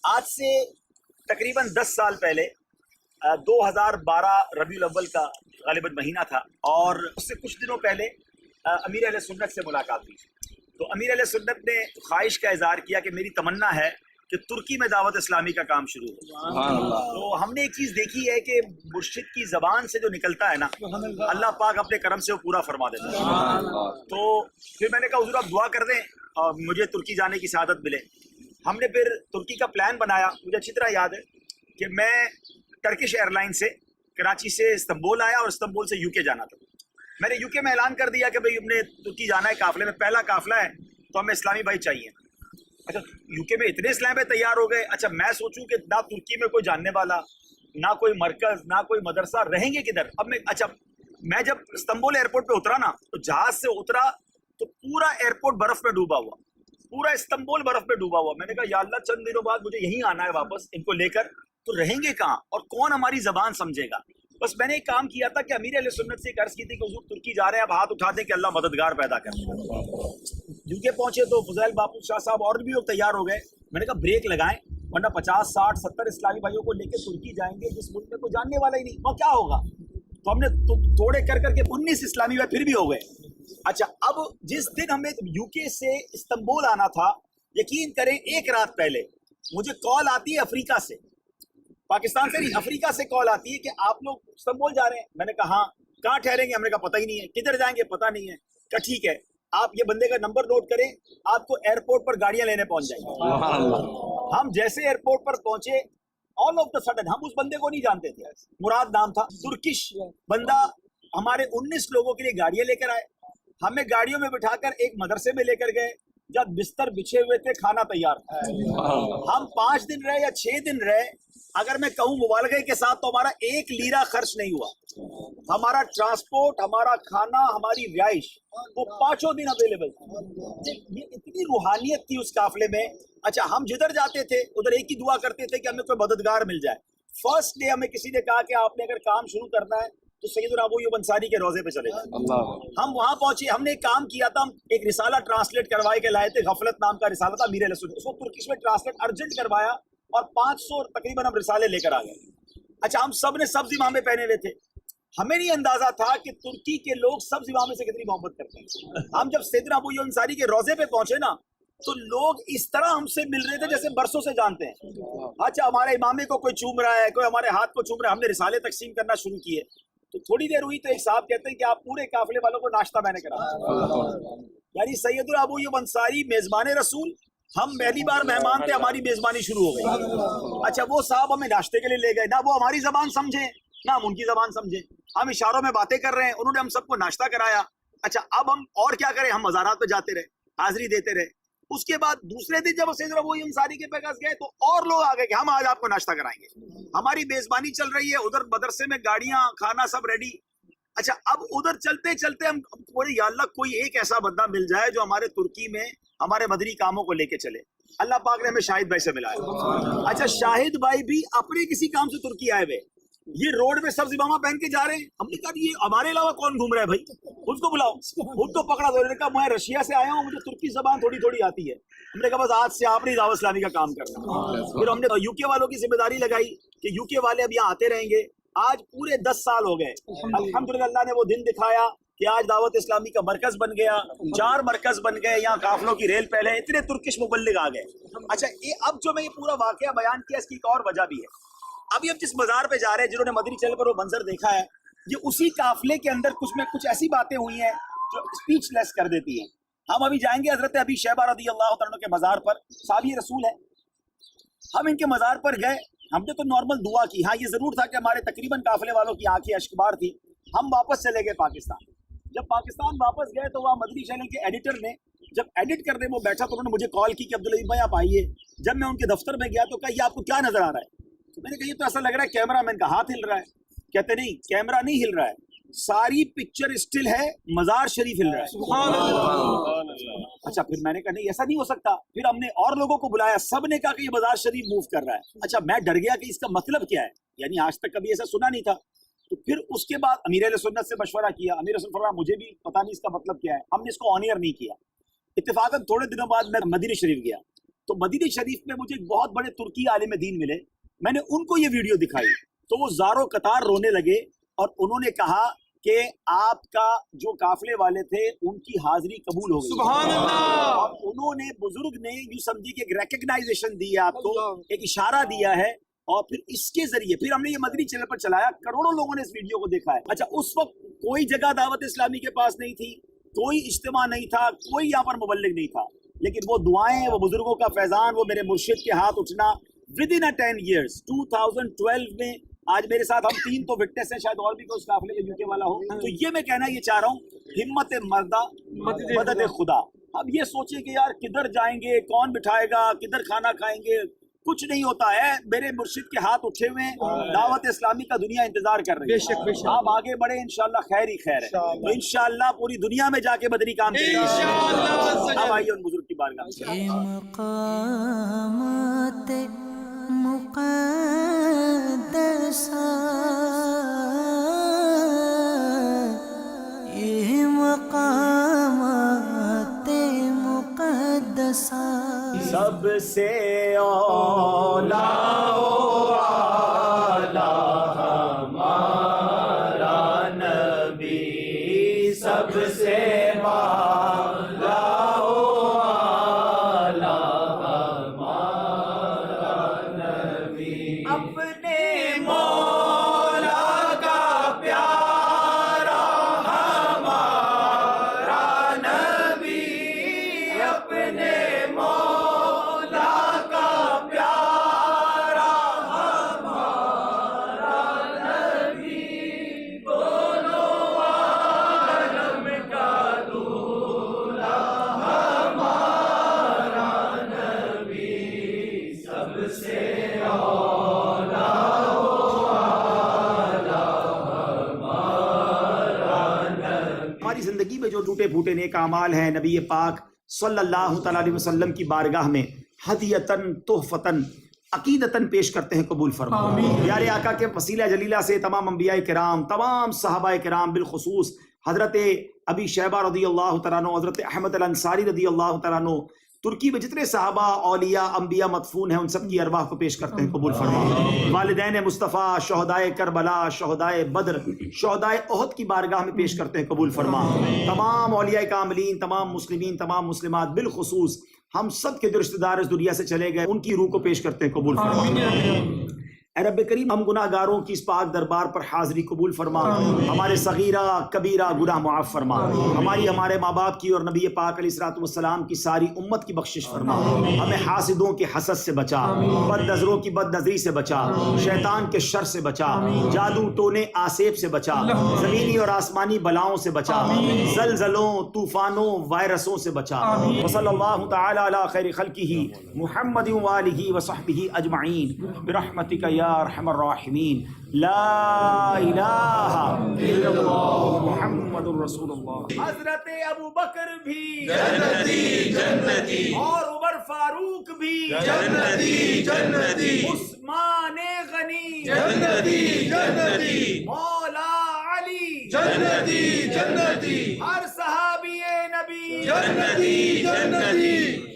آج سے تقریباً 10 سال پہلے 2012 ربیع الاول کا غالباً مہینہ تھا، اور اس سے کچھ دنوں پہلے امیر اہل سنت سے ملاقات ہوئی. تو امیر اہل سنت نے خواہش کا اظہار کیا کہ میری تمنا ہے کہ ترکی میں دعوت اسلامی کا کام شروع ہو. تو ہم نے ایک چیز دیکھی ہے کہ مرشد کی زبان سے جو نکلتا ہے نا، اللہ پاک اپنے کرم سے وہ پورا فرما دیتا ہے. تو پھر میں نے کہا حضور آپ دعا کر دیں اور مجھے ترکی جانے کی سعادت ملے. ہم نے پھر ترکی کا پلان بنایا. مجھے اچھی طرح یاد ہے کہ میں ٹرکش ایئر لائن سے کراچی سے استنبول آیا اور استنبول سے یو کے جانا تھا. میں نے یو کے میں اعلان کر دیا کہ بھئی ہم نے ترکی جانا ہے، قافلے میں پہلا قافلہ ہے تو ہمیں اسلامی بھائی چاہیے. اچھا یو کے میں اتنے اسلامی بھائی تیار ہو گئے. اچھا میں سوچوں کہ نہ ترکی میں کوئی جاننے والا، نہ کوئی مرکز، نہ کوئی مدرسہ، رہیں گے کدھر. اب میں جب استنبول ایئرپورٹ پہ اترا نا، تو جہاز سے اترا تو پورا ایئرپورٹ برف میں ڈوبا ہوا، پورا استنبول برف میں ڈوبا ہوا. میں نے کہا یا اللہ چند دنوں بعد مجھے یہیں آنا ہے واپس ان کو لے کر، تو رہیں گے کہاں اور کون ہماری زبان سمجھے گا. بس میں نے ایک کام کیا تھا کہ امیر اہل سنت سے ایک عرض کی تھی کہ حضور ترکی جا رہے ہیں، اب ہاتھ اٹھا دیں کہ اللہ مددگار پیدا کر. یو کے پہنچے تو فضیل باپو شاہ صاحب اور بھی لوگ تیار ہو گئے. میں نے کہا بریک لگائیں، ورنہ 50 60 70 اسلامی بھائیوں کو لے کے ترکی جائیں گے جس ملک میں کوئی جاننے والا ہی نہیں، وہ کیا ہوگا. تو ہم نے تھوڑے کر کے 19 اسلامی بھائی پھر بھی ہو گئے. اچھا اب جس دن ہمیں یو کے سے استنبول آنا تھا، یقین کریں ایک رات پہلے مجھے کال آتی ہے افریقہ سے، پاکستان سے نہیں افریقہ سے کال آتی ہے کہ آپ لوگ استنبول جا رہے ہیں. میں نے کہا ہاں. کہاں ٹھہریں گے؟ ہم نے کہا پتہ ہی نہیں ہے. کدھر جائیں گے؟ پتہ نہیں ہے. کہا ٹھیک ہے آپ یہ بندے کا نمبر نوٹ کریں، آپ کو ایئرپورٹ پر گاڑیاں لینے پہنچ جائیں گے. ہم جیسے ایئرپورٹ پر پہنچے، آل آف دا سڈن ہم اس بندے کو نہیں جانتے تھے، مراد نام تھا، ترکش بندہ ہمارے 19 لوگوں کے لیے گاڑیاں لے کر آئے. ہمیں گاڑیوں میں بٹھا کر ایک مدرسے میں لے کر گئے، جب بستر بچھے ہوئے تھے، کھانا تیار تھا. ہم 5 دن رہے یا 6 دن رہے، اگر میں کہوں مبالغے کے ساتھ تو ہمارا 1 لیرہ خرچ نہیں ہوا. ہمارا ٹرانسپورٹ، ہمارا کھانا، ہماری رہائش وہ 5 دن اویلیبل تھی. یہ اتنی روحانیت تھی اس قافلے میں. اچھا ہم جدھر جاتے تھے ادھر ایک ہی دعا کرتے تھے کہ ہمیں کوئی مددگار مل جائے. فرسٹ ڈے ہمیں کسی نے کہا کہ آپ نے اگر کام شروع کرنا ہے تو سیدنا ابو ایوب انصاری کے روزے پہ چلے جائیں. ہم وہاں پہنچے، ہم نے ایک کام کیا تھا، ہم ایک رسالہ ٹرانسلیٹ کروائے کے لائے تھے، غفلت نام کا رسالہ تھا امیر اہل سنت، اس کو ترکش میں ٹرانسلیٹ ارجنٹ کروایا اور 500 تقریباً ہم رسالے لے کر آ گئے. اچھا ہم سب نے سبز امامے پہنے ہوئے تھے. ہمیں نہیں اندازہ تھا کہ ترکی کے لوگ سبز امامے سے کتنی محبت کرتے ہیں. ہم جب سیدنا ابو ایوب انصاری کے روزے پہ پہنچے نا، تو لوگ اس طرح ہم سے مل رہے تھے جیسے برسوں سے جانتے ہیں. اچھا ہمارے امامے کو کوئی چوم رہا ہے، کوئی ہمارے ہاتھ کو چوم رہا ہے. ہم نے رسالے تقسیم کرنا شروع کیے تو تھوڑی دیر ہوئی تو ایک صاحب کہتے ہیں کہ آپ پورے قافلے والوں کو ناشتہ میں نے کرا. یعنی سید ابو ایوب انصاری میزبان رسول، ہم پہلی بار مہمان تھے، ہماری میزبانی شروع ہو گئی. اچھا وہ صاحب ہمیں ناشتے کے لیے لے گئے، نہ وہ ہماری زبان سمجھے نہ ہم ان کی زبان سمجھے. ہم اشاروں میں باتیں کر رہے ہیں، انہوں نے ہم سب کو ناشتہ کرایا. اچھا اب ہم اور کیا کریں، ہم مزارات پہ جاتے رہے، حاضری دیتے رہے. اس کے بعد دوسرے دن جب سیدنا ابو ایوب انصاری کے پاس گئے تو اور لوگ آ گئے کہ ہم آج آپ کو ناشتہ کرائیں گے. ہماری میزبانی چل رہی ہے، ادھر مدرسے میں گاڑیاں، کھانا سب ریڈی. اچھا اب ادھر چلتے چلتے ہم بولے یا اللہ کوئی ایک ایسا بندہ مل جائے جو ہمارے ترکی میں ہمارے مدنی کاموں کو لے کے چلے. اللہ پاک نے ہمیں شاہد بھائی سے ملایا. اچھا شاہد بھائی بھی اپنے کسی کام سے ترکی آئے ہوئے، یہ روڈ میں سبز امامہ پہن کے جا رہے ہیں. ہم نے کہا یہ ہمارے علاوہ کون گھوم رہا ہے بھائی، اس کو بلاؤ. خود تو پکڑا. تو نے کہا میں رشیا سے آیا ہوں، مجھے ترکی زبان تھوڑی تھوڑی آتی ہے. ہم نے کہا بس آج سے آپ نے دعوت اسلامی کا کام کرنا. پھر ہم نے یو کے والوں کی ذمہ داری لگائی کہ یو کے والے اب یہاں آتے رہیں گے. آج پورے 10 سال ہو گئے. الحمدللہ اللہ نے وہ دن دکھایا کہ آج دعوت اسلامی کا مرکز بن گیا، 4 مرکز بن گئے، یہاں قافلوں کی ریل پہلے، اتنے ترکش مبلغ آ گئے. اچھا اب جو میں یہ پورا واقعہ بیان کیا، اس کی ایک اور وجہ بھی ہے. ابھی ہم جس مزار پہ جا رہے ہیں، جنہوں نے مدنی چینل پر وہ منظر دیکھا ہے، یہ اسی قافلے کے اندر کچھ ایسی باتیں ہوئی ہیں جو اسپیچ لیس کر دیتی ہیں. ہم ابھی جائیں گے حضرت ابی شیبہ رضی اللہ تعالیٰ عنہ کے مزار پر، صحابی رسول ہے. ہم ان کے مزار پر گئے، ہم نے تو نارمل دعا کی. ہاں یہ ضرور تھا کہ ہمارے تقریباً قافلے والوں کی آنکھیں اشکبار تھی. ہم واپس چلے گئے پاکستان. جب پاکستان واپس گئے تو وہاں مدنی چینل کے ایڈیٹر نے جب ایڈٹ کرنے وہ بیٹھا تو انہوں نے مجھے کال کی کہ عبدالعزیز بھائی آپ آئیے. جب میں ان کے دفتر میں گیا تو کہا یہ آپ کو کیا نظر آ رہا ہے؟ تو میں نے کہا یہ تو ایسا لگ رہا ہے کیمرہ مین کا ہاتھ ہل رہا ہے. کہتے نہیں کیمرہ نہیں ہل رہا ہے، ساری پکچر اسٹل ہے، مزار شریف ہل رہا ہے. اچھا پھر میں نے کہا نہیں ایسا نہیں ہو سکتا. پھر ہم نے اور لوگوں کو بلایا، سب نے کہا کہ یہ مزار شریف موو کر رہا ہے. اچھا میں ڈر گیا کہ اس کا مطلب کیا ہے، یعنی آج تک کبھی ایسا سنا نہیں تھا. تو پھر اس کے بعد امیر اہل سنت سے مشورہ کیا. امیر اہل سنت فرمایا مجھے بھی پتہ نہیں اس کا مطلب کیا ہے. ہم نے اس کو آن ایئر نہیں کیا. اتفاقاً تھوڑے دنوں بعد میں مدینہ شریف گیا تو مدینہ شریف میں مجھے ایک بہت بڑے ترکی عالم دین ملے، میں نے ان کو یہ ویڈیو دکھائی تو وہ زاروں قطار رونے لگے، اور انہوں نے کہا کہ آپ کا جو قافلے والے تھے ان کی حاضری قبول ہو گئی، سبحان اللہ، اور انہوں نے بزرگ نے یوں سمجھی کہ ایک ریکگنائزیشن دی ہے آپ کو، ایک اشارہ دیا ہے، اور پھر اس کے ذریعے پھر ہم نے یہ مدنی چینل پر چلایا، کروڑوں لوگوں نے اس ویڈیو کو دیکھا ہے۔ اچھا، اس وقت کوئی جگہ دعوت اسلامی کے پاس نہیں تھی، کوئی اجتماع نہیں تھا، کوئی یہاں پر مبلغ نہیں تھا، لیکن وہ دعائیں، وہ بزرگوں کا فیضان، وہ میرے مرشد کے ہاتھ اٹھنا ود ان 10 ایئرس 2012 میں، آج میرے ساتھ ہم 3 تو وٹنس ہیں، شاید اور بھی کوئی اس قافلے میں یوکے والا ہو، تو یہ میں کہنا یہ چاہ رہا ہوں، ہمت مردہ مدد خدا۔ اب یہ سوچیں کہ یار کدھر جائیں گے، کون بٹھائے گا، کدھر کھانا کھائیں گے، کچھ نہیں ہوتا ہے، میرے مرشد کے ہاتھ اٹھے ہوئے ہیں، دعوت اسلامی کا دنیا انتظار کر رہی ہے، آپ آگے بڑھیں، انشاءاللہ خیر ہی خیر ہے، انشاءاللہ پوری دنیا میں جا کے بدری کام کریں گے۔ اب آئیے ان بزرگ کی بارگاہ میں۔ مقامات مقدسہ یہ مقامات مقدسہ سب سے اولا ہمارا نبی، سب سے بالا ہمارا نبی، اپنے مولا کا پیارا ہمارا نبی، اپنے ہماری زندگی میں جو ٹوٹے پھوٹے نیک اعمال ہیں، نبی پاک صلی اللہ تعالیٰ علیہ وسلم کی بارگاہ میں ہدیتاً تحفتاً عقیدتاً پیش کرتے ہیں، قبول فرما۔ پیارے آقا کے وسیلہ جلیلہ سے تمام انبیاء کرام، تمام صحابہ کرام، بالخصوص حضرت ابی شیبہ رضی اللہ تعالیٰ عنہ، حضرت احمد الانصاری رضی اللہ تعالیٰ عنہ، ترکی میں جتنے صحابہ، اولیاء، انبیاء مدفون ہیں، ان سب کی ارواح کو پیش کرتے ہیں، قبول فرما۔ والدین مصطفیٰ، شہدائے کربلا، شہدائے بدر، شہدائے احد کی بارگاہ میں پیش کرتے ہیں، قبول فرما۔ تمام اولیاء کاملین، تمام مسلمین، تمام مسلمات، بالخصوص ہم سب کے جو رشتہ دار اس دنیا سے چلے گئے، ان کی روح کو پیش کرتے ہیں، قبول فرما۔ اے رب کریم، ہم گناہ گاروں کی اس پاک دربار پر حاضری قبول فرما، ہمارے صغیرہ کبیرہ گناہ معاف فرما، ہمارے ماں باپ کی اور نبی پاک علیہ الصلوۃ والسلام کی ساری امت کی بخشش فرما، ہمیں حاسدوں کے حسد سے بچا، بد نظروں کی بد نظری سے بچا، شیطان کے شر سے بچا، جادو ٹونے آسیب سے بچا، زمینی اور آسمانی بلاؤں سے بچا، زلزلوں، طوفانوں، وائرسوں سے بچا۔ وصلی اللہ تعالی علی خیر خلقہ محمد وآلہ وصحبہ اجمعین برحمتک یا ارحم الراحمین۔ لا الہ الا اللہ محمد رسول اللہ۔ حضرت ابو بکر بھی جنتی جنتی، اور عمر فاروق بھی جنتی جنتی، عثمان غنی جنتی جنتی، مولا علی جنتی جنتی، ہر صحابی نبی جنتی جنتی۔